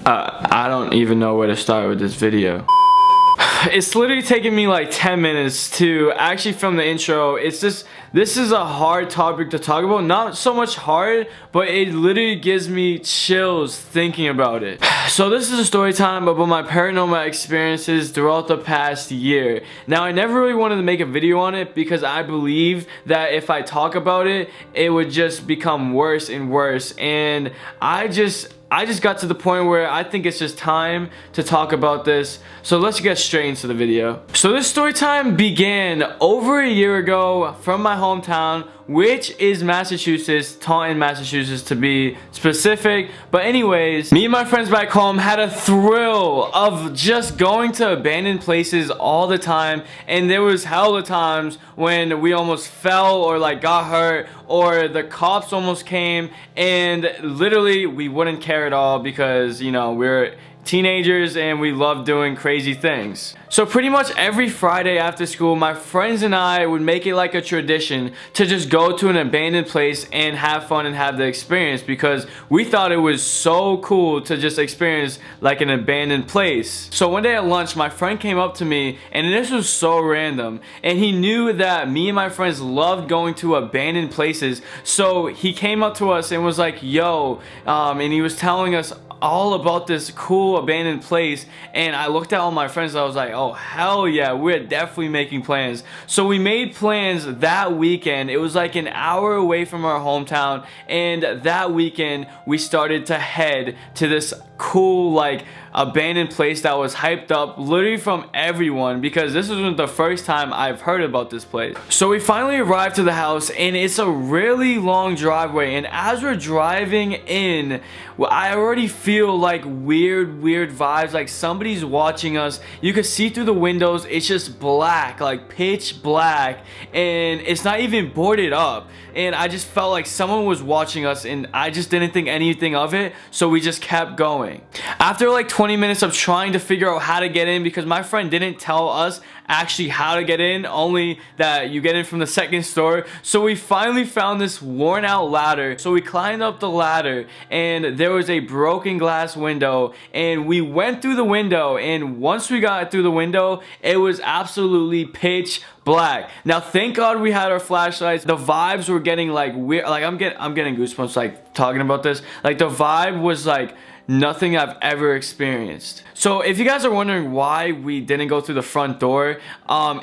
I don't even know where to start with this video. It's literally taking me like 10 minutes to actually film the intro. It's just, this is a hard topic to talk about. Not so much hard, but it literally gives me chills thinking about it. So this is a story time about my paranormal experiences throughout the past year. Now, I never really wanted to make a video on it because I believe that if I talk about it, it would just become worse and worse. And I just got to the point where I think it's just time to talk about this. So let's get straight into the video. So this story time began over a year ago from my hometown, which is Massachusetts, Taunton, Massachusetts to be specific. But anyways, me and my friends back home had a thrill of just going to abandoned places all the time. And there was hella times when we almost fell or like got hurt, or the cops almost came, and literally we wouldn't care at all because, you know, we're teenagers and we love doing crazy things. So pretty much every Friday after school, my friends and I would make it like a tradition to just go to an abandoned place and have fun and have the experience, because we thought it was so cool to just experience like an abandoned place. So one day at lunch, my friend came up to me, and this was so random, and he knew that me and my friends loved going to abandoned places. So he came up to us and was like, yo, and he was telling us all about this cool abandoned place. And I looked at all my friends and I was like, oh hell yeah, we're definitely making plans. So we made plans that weekend. It was like an hour away from our hometown, and that weekend we started to head to this cool like abandoned place that was hyped up literally from everyone, because this wasn't the first time I've heard about this place. So we finally arrived to the house, and it's a really long driveway, and as we're driving in, I already feel like weird vibes, like somebody's watching us. You can see through the windows, it's just black, like pitch black, and it's not even boarded up. And I just felt like someone was watching us, and I just didn't think anything of it, so we just kept going. After like 20 minutes of trying to figure out how to get in, because my friend didn't tell us actually how to get in, only that you get in from the second story. So we finally found this worn out ladder. So we climbed up the ladder, and there was a broken glass window, and we went through the window, and once we got through the window, it was absolutely pitch black. Now thank God we had our flashlights. The vibes were getting like weird, like I'm getting goosebumps like talking about this. Like the vibe was like nothing I've ever experienced. So if you guys are wondering why we didn't go through the front door,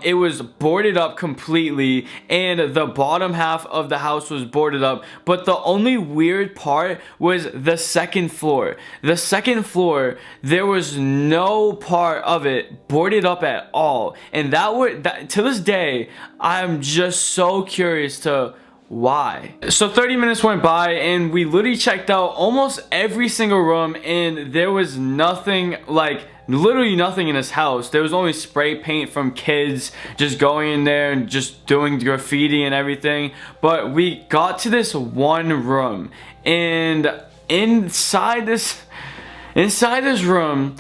it was boarded up completely, and the bottom half of the house was boarded up, but the only weird part was the second floor. The second floor, there was no part of it boarded up at all, and to this day I'm just so curious to why. So 30 minutes went by, and we literally checked out almost every single room, and there was nothing, like literally nothing in this house. There was only spray paint from kids just going in there and just doing graffiti and everything. But we got to this one room, and inside this room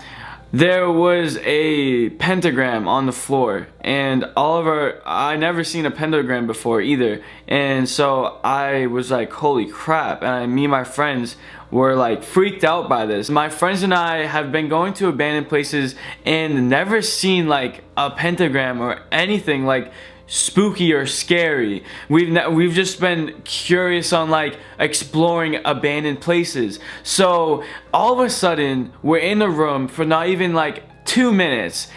there was a pentagram on the floor, and I never seen a pentagram before either, and so I was like, holy crap. And me and my friends were like freaked out by this. My friends and I have been going to abandoned places and never seen like a pentagram or anything like spooky or scary. We've just been curious on like exploring abandoned places. So all of a sudden we're in the room for not even like 2 minutes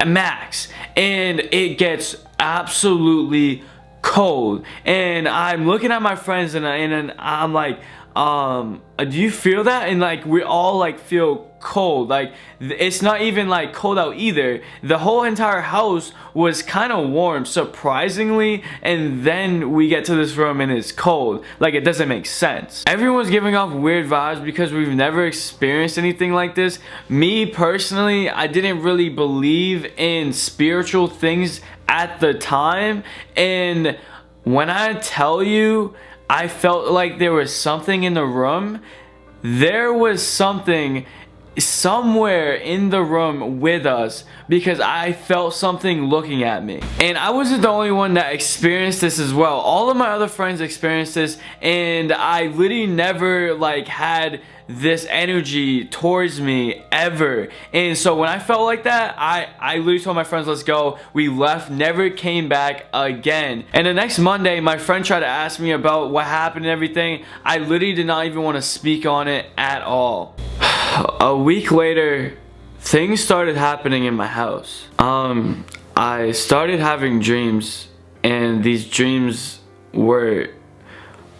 max, and it gets absolutely cold, and I'm looking at my friends, and I'm like, do you feel that? And like we all like feel cold. Like it's not even like cold out either. The whole entire house was kind of warm, surprisingly, and then we get to this room and it's cold. Like it doesn't make sense. Everyone's giving off weird vibes because we've never experienced anything like this. Me personally, I didn't really believe in spiritual things at the time, and when I tell you I felt like there was something in the room, there was something somewhere in the room with us because I felt something looking at me. And I wasn't the only one that experienced this as well. All of my other friends experienced this, and I literally never like had this energy towards me ever. And so when I felt like that, I literally told my friends, let's go. We left, never came back again. And the next Monday, my friend tried to ask me about what happened and everything. I literally did not even want to speak on it at all. A week later, things started happening in my house. I started having dreams, and these dreams were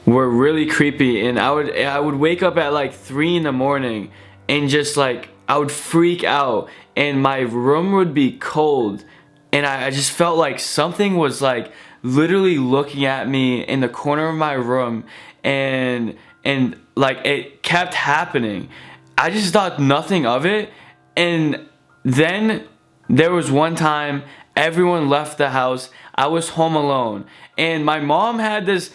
really creepy, and I would wake up at like 3 in the morning and just like I would freak out, and my room would be cold, and I just felt like something was like literally looking at me in the corner of my room, and like it kept happening. I just thought nothing of it. And then there was one time everyone left the house. I was home alone, and my mom had this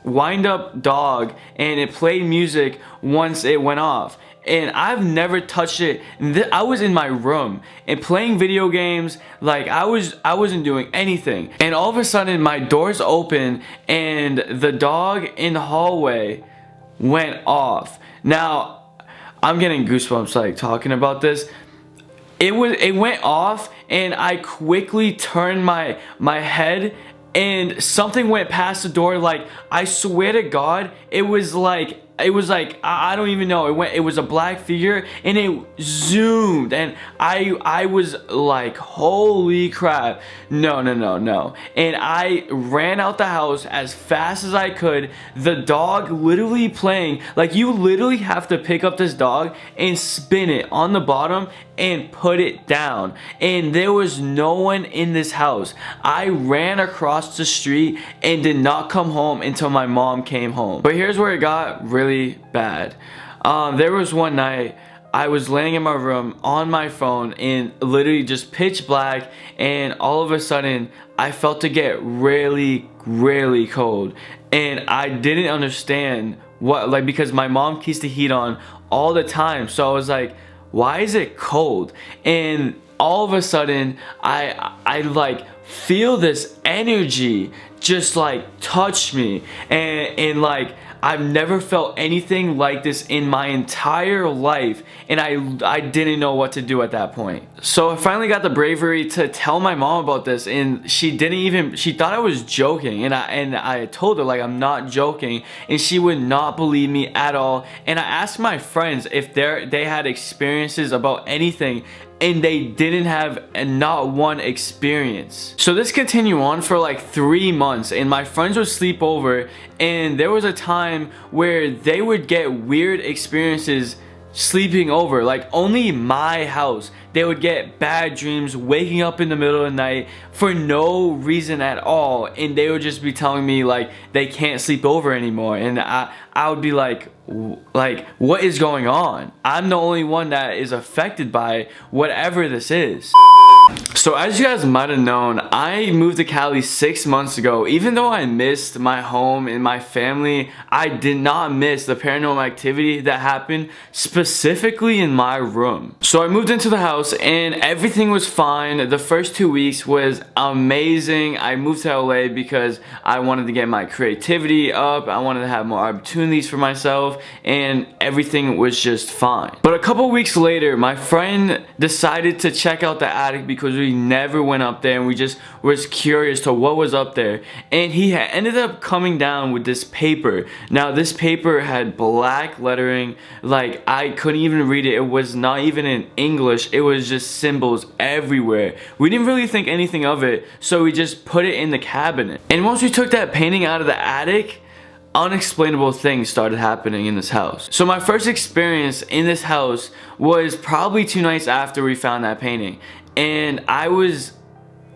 wind-up dog, and it played music once it went off, and I've never touched it. I was in my room and playing video games, like I wasn't doing anything, and all of a sudden my door's open and the dog in the hallway went off. Now I'm getting goosebumps like talking about this. It went off, and I quickly turned my head, and something went past the door. Like, I swear to God, it was like I don't even know. It was a black figure, and it zoomed, and I was like, holy crap, no. And I ran out the house as fast as I could. The dog literally playing, like you literally have to pick up this dog and spin it on the bottom and put it down, and there was no one in this house. I ran across the street and did not come home until my mom came home. But here's where it got really bad. There was one night I was laying in my room on my phone, and literally just pitch black, and all of a sudden I felt it get really cold, and I didn't understand what, like, because my mom keeps the heat on all the time, so I was like, why is it cold? And all of a sudden I like feel this energy just like touch me, and like I've never felt anything like this in my entire life, and I didn't know what to do at that point. So I finally got the bravery to tell my mom about this, and she thought I was joking, and I told her like I'm not joking, and she would not believe me at all. And I asked my friends if they had experiences about anything, and they didn't have not one experience. So this continued on for like 3 months, and my friends would sleep over, and there was a time where they would get weird experiences sleeping over, like only my house. They would get bad dreams, waking up in the middle of the night for no reason at all, and they would just be telling me like they can't sleep over anymore, and I would be like what is going on? I'm the only one that is affected by whatever this is. So as you guys might have known, I moved to Cali 6 months ago. Even though I missed my home and my family, I did not miss the paranormal activity that happened specifically in my room. So I moved into the house and everything was fine. The first 2 weeks was amazing. I moved to LA because I wanted to get my creativity up. I wanted to have more opportunities for myself, and everything was just fine. But a couple weeks later, my friend decided to check out the attic because we never went up there, and we just was curious to what was up there, and he ended up coming down with this paper. Now this paper had black lettering, like I couldn't even read it. It was not even in English. It was just symbols everywhere. We didn't really think anything of it, so we just put it in the cabinet. And once we took that painting out of the attic, unexplainable things started happening in this house. So my first experience in this house was probably 2 nights after we found that painting, and I was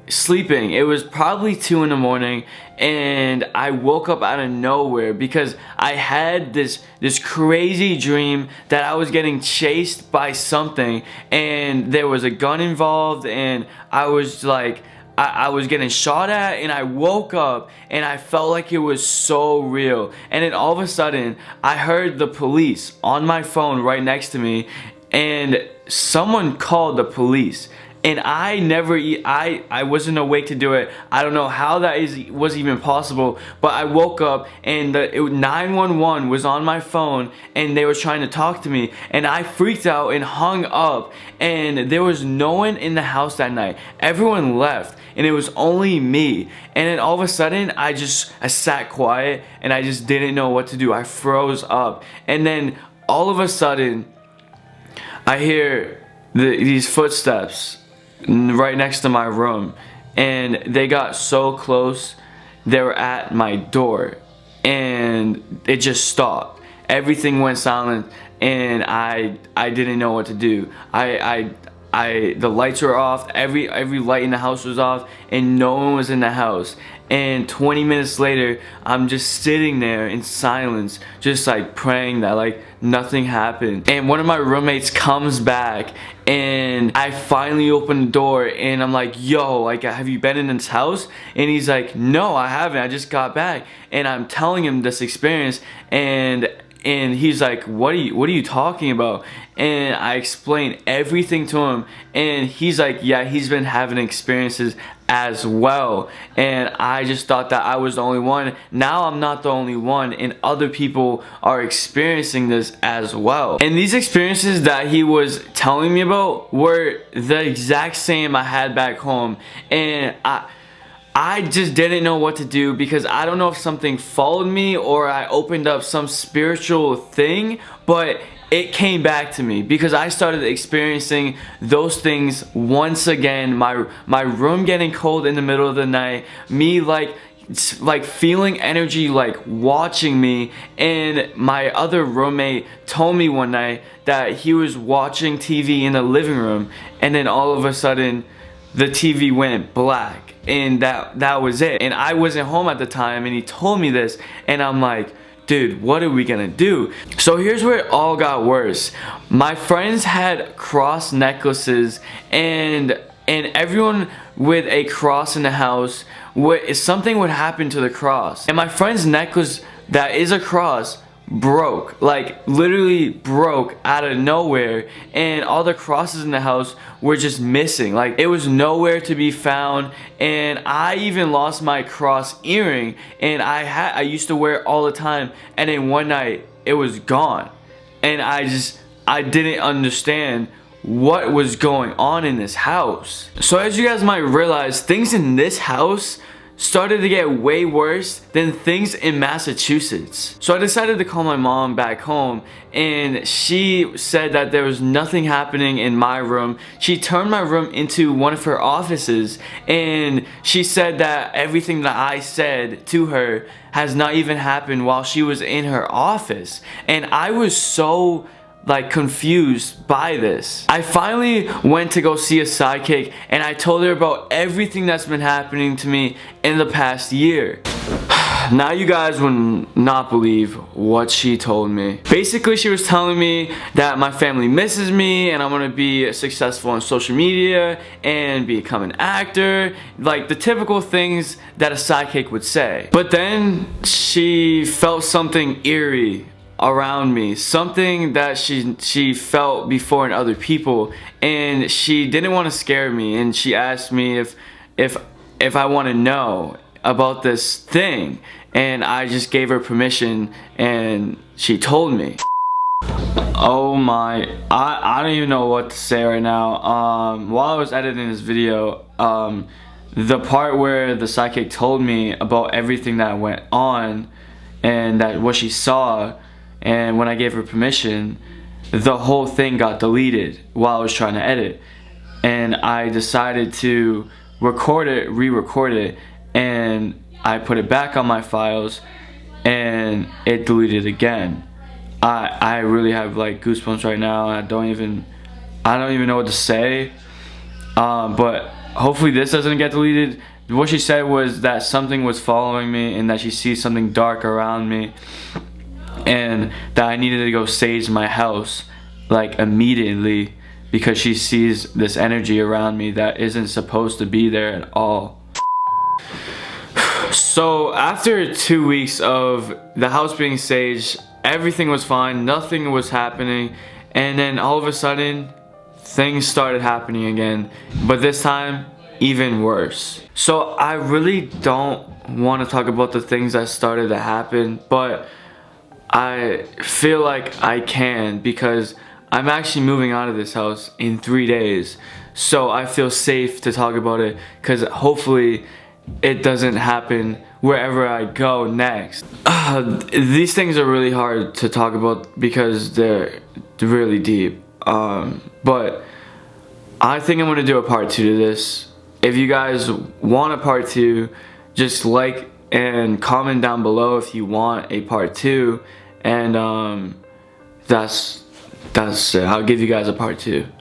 sleeping. It was probably 2 in the morning, and I woke up out of nowhere because I had this crazy dream that I was getting chased by something, and there was a gun involved, and I was like, I was getting shot at, and I woke up and I felt like it was so real. And then all of a sudden I heard the police on my phone right next to me, and someone called the police. And I wasn't awake to do it. I don't know how that was even possible, but I woke up and 911 was on my phone and they were trying to talk to me, and I freaked out and hung up, and there was no one in the house that night. Everyone left and it was only me. And then all of a sudden I sat quiet and I just didn't know what to do. I froze up, and then all of a sudden I hear these footsteps right next to my room, and they got so close. They were at my door, and it just stopped. Everything went silent, and I didn't know what to do. The lights were off. Every light in the house was off, and no one was in the house. And 20 minutes later, I'm just sitting there in silence, just like praying that like nothing happened. And one of my roommates comes back, and I finally open the door, and I'm like, yo, like, have you been in this house? And he's like, no, I haven't, I just got back. And I'm telling him this experience, and he's like, what are you talking about? And I explained everything to him, and he's like, yeah, he's been having experiences as well. And I just thought that I was the only one. Now I'm not the only one, and other people are experiencing this as well. And these experiences that he was telling me about were the exact same I had back home, and I just didn't know what to do, because I don't know if something followed me or I opened up some spiritual thing, but it came back to me because I started experiencing those things once again. My room getting cold in the middle of the night, me like feeling energy like watching me. And my other roommate told me one night that he was watching TV in the living room, and then all of a sudden the TV went black, and that was it. And I wasn't home at the time, and he told me this, and I'm like, dude, what are we gonna do? So here's where it all got worse. My friends had cross necklaces, and everyone with a cross in the house, something would happen to the cross. And my friend's necklace that is a cross broke, like literally broke out of nowhere, and all the crosses in the house were just missing. Like, it was nowhere to be found. And I even lost my cross earring, and I used to wear it all the time, and then one night it was gone. And I didn't understand what was going on in this house. So as you guys might realize, things in this house started to get way worse than things in Massachusetts. So I decided to call my mom back home, and she said that there was nothing happening in my room. She turned my room into one of her offices, and she said that everything that I said to her has not even happened while she was in her office. And I was so like confused by this. I finally went to go see a psychic, and I told her about everything that's been happening to me in the past year. Now you guys would not believe what she told me. Basically, she was telling me that my family misses me, and I'm gonna be successful on social media and become an actor, like the typical things that a psychic would say. But then she felt something eerie around me, something that she felt before in other people, and she didn't want to scare me, and she asked me if I want to know about this thing, and I just gave her permission, and she told me. Oh my, I don't even know what to say right now. While I was editing this video, the part where the psychic told me about everything that went on and that what she saw, and when I gave her permission, the whole thing got deleted while I was trying to edit. And I decided to record it, re-record it, and I put it back on my files, and it deleted again. I really have like goosebumps right now. I don't even know what to say. But hopefully this doesn't get deleted. What she said was that something was following me, and that she sees something dark around me, and that I needed to go sage my house like immediately, because she sees this energy around me that isn't supposed to be there at all. So after 2 weeks of the house being saged, everything was fine, nothing was happening, and then all of a sudden things started happening again, but this time even worse. So I really don't want to talk about the things that started to happen, but I feel like I can, because I'm actually moving out of this house in 3 days. So I feel safe to talk about it, because hopefully it doesn't happen wherever I go next. These things are really hard to talk about because they're really deep. But I think I'm gonna do a part 2 to this. If you guys want a part 2, just like and comment down below if you want a part 2, and that's it. I'll give you guys a part 2.